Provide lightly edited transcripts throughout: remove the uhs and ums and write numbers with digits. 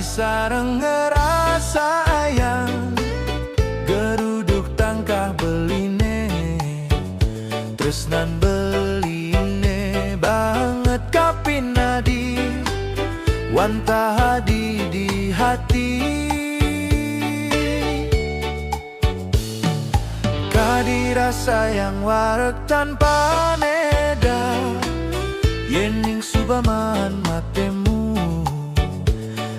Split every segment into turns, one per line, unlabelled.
sareng ngerasa ayang geruduk tangkah beline tresnan beline banget kapinadi wantah hadi di hati kadira sayang warek tanpa neda yening subaman matemu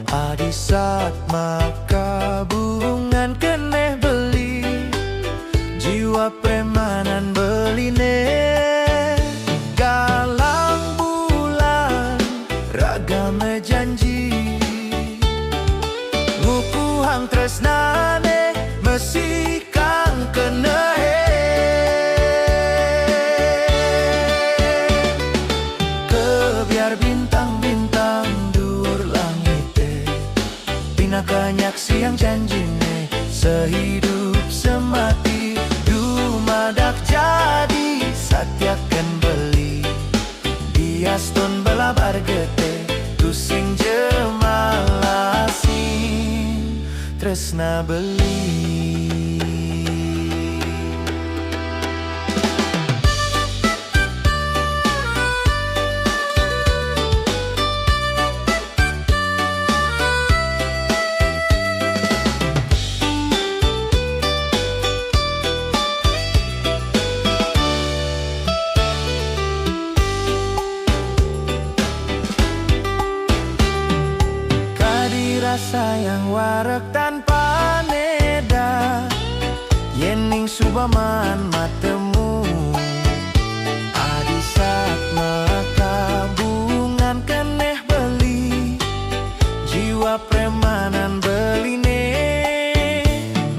adi saat maka bungan keneh beli jiwa premanan beline galang bulan ragame janji ngukuhang tresnane mesi kang kenehe kebiar bintang-bintang dur langite pinakanyak siang janjine sehidup semati dumadak jadi satyakan beli diaston belabar gede tusing jemalasin tresna beli. Sayang warak tanpa neda yening subaman matemu adi saat maka bungan keneh beli jiwa premanan beline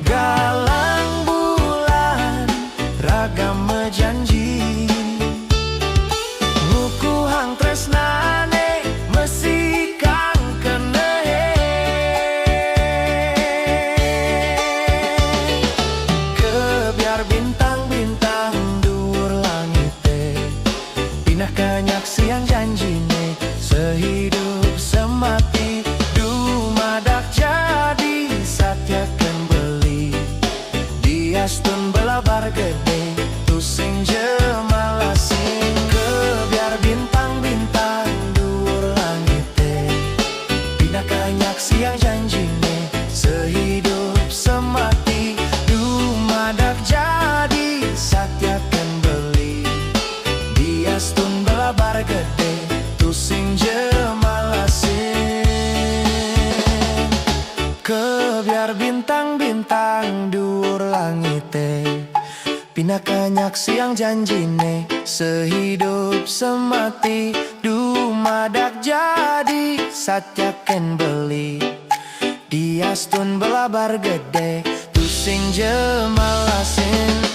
galang bulan ragam janji ngukuhang tresnane mesi kang kenehe bintang-bintang dur langite pinah kanyak siang janjine sehidup semati dumadak jadi satyakan beli diastun belabar gede tusing jemalasin kebiar bintang-bintang dur langite pinah kanyak siang janjine sehidup semati dumadak jadi satyakan beli diastun belabar gede tusing jemalasin kebiar bintang-bintang dur langite pinah kanyak siang janjine sehidup semati dumadak jadi satyakan beli diastun belabar gede tusing jemalasin